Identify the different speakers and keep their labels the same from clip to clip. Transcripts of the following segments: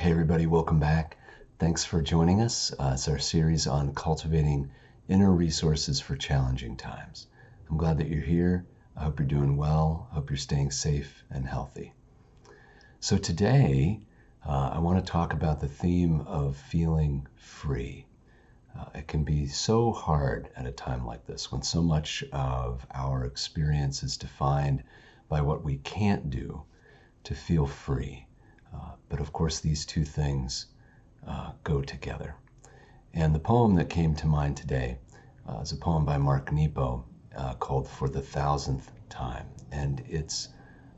Speaker 1: Hey everybody, welcome back. Thanks for joining us. It's our series on cultivating inner resources for challenging times. I'm glad that you're here. I hope you're doing well. I hope you're staying safe and healthy. So today, I want to talk about the theme of feeling free. It can be so hard at a time like this when so much of our experience is defined by what we can't do to feel free. But of course, these two things go together. And the poem that came to mind today is a poem by Mark Nepo called For the Thousandth Time. And it's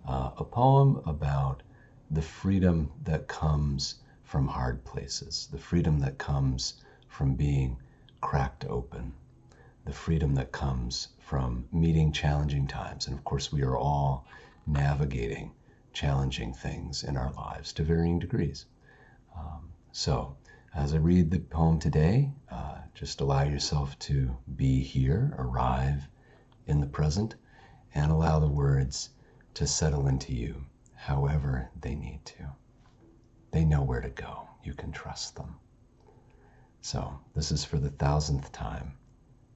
Speaker 1: a poem about the freedom that comes from hard places, the freedom that comes from being cracked open, the freedom that comes from meeting challenging times. And of course, we are all navigating challenging things in our lives to varying degrees. So as I read the poem today, just allow yourself to be here, arrive in the present, and allow the words to settle into you however they need to. They know where to go. You can trust them. So this is For the Thousandth Time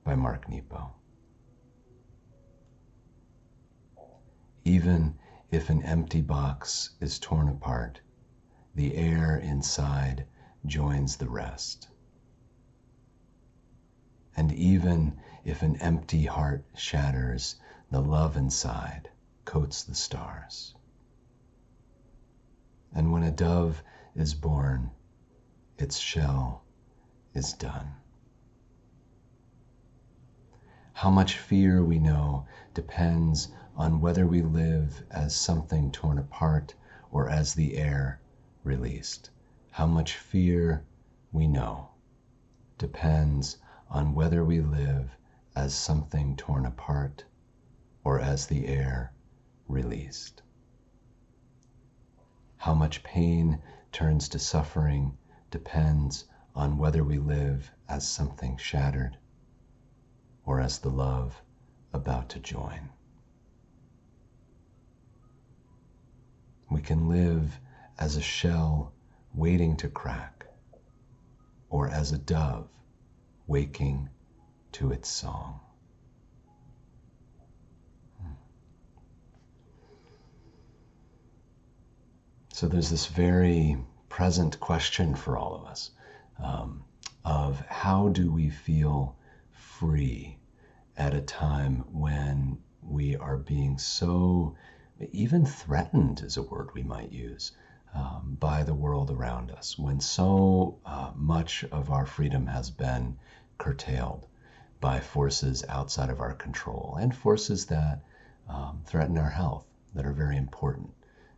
Speaker 1: by Mark Nepo. Even if an empty box is torn apart, the air inside joins the rest. And even if an empty heart shatters, the love inside coats the stars. And when a dove is born, its shell is done. How much fear we know depends on whether we live as something torn apart or as the air released. How much fear we know depends on whether we live as something torn apart or as the air released. How much pain turns to suffering depends on whether we live as something shattered or as the love about to join. We can live as a shell waiting to crack, or as a dove waking to its song. So there's this very present question for all of us of how do we feel free at a time when we are being so, even threatened is a word we might use, by the world around us, when so much of our freedom has been curtailed by forces outside of our control and forces that threaten our health, that are very important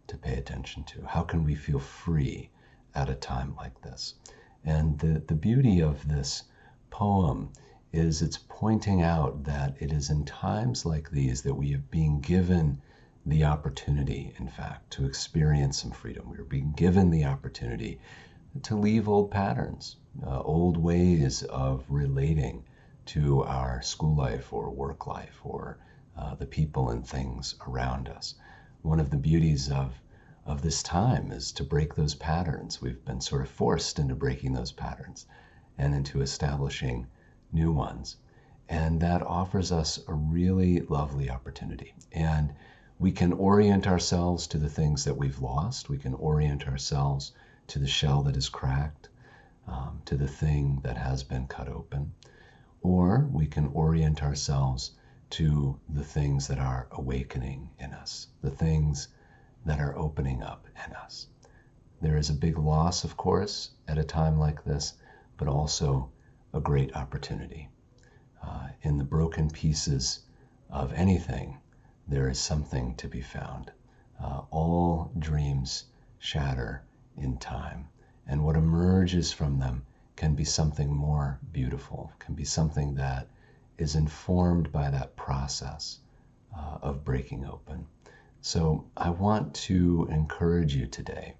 Speaker 1: to pay attention to. How can we feel free at a time like this? And the beauty of this poem is it's pointing out that it is in times like these that we have been given the opportunity, in fact, to experience some freedom. We are being given the opportunity to leave old patterns, old ways of relating to our school life or work life or the people and things around us. One of the beauties of this time is to break those patterns. We've been sort of forced into breaking those patterns and into establishing new ones. And that offers us a really lovely opportunity. And we can orient ourselves to the things that we've lost. We can orient ourselves to the shell that is cracked, to the thing that has been cut open. Or we can orient ourselves to the things that are awakening in us, the things that are opening up in us. There is a big loss, of course, at a time like this, but also a great opportunity. In the broken pieces of anything, there is something to be found. All dreams shatter in time, and what emerges from them can be something more beautiful, can be something that is informed by that process of breaking open. So I want to encourage you today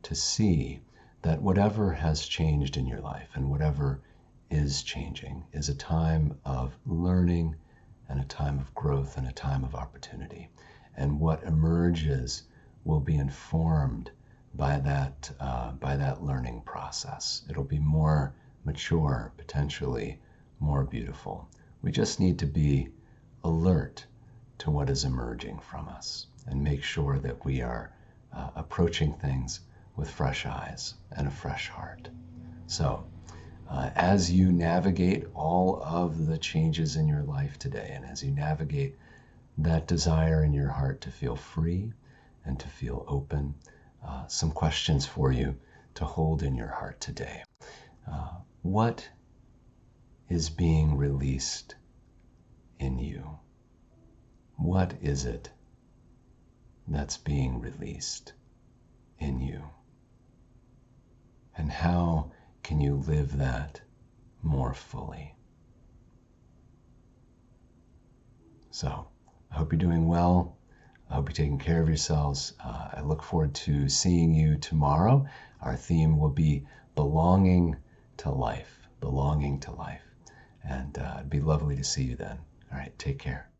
Speaker 1: to see that whatever has changed in your life and whatever is changing is a time of learning and a time of growth and a time of opportunity. And what emerges will be informed by that learning process. It'll be more mature, potentially more beautiful. We just need to be alert to what is emerging from us and make sure that we are approaching things with fresh eyes and a fresh heart. So, as you navigate all of the changes in your life today, and as you navigate that desire in your heart to feel free and to feel open, some questions for you to hold in your heart today. What is being released in you? What is it that's being released in you? And how can you live that more fully? So, I hope you're doing well. I hope you're taking care of yourselves. I look forward to seeing you tomorrow. Our theme will be belonging to life, belonging to life. And it'd be lovely to see you then. All right, take care.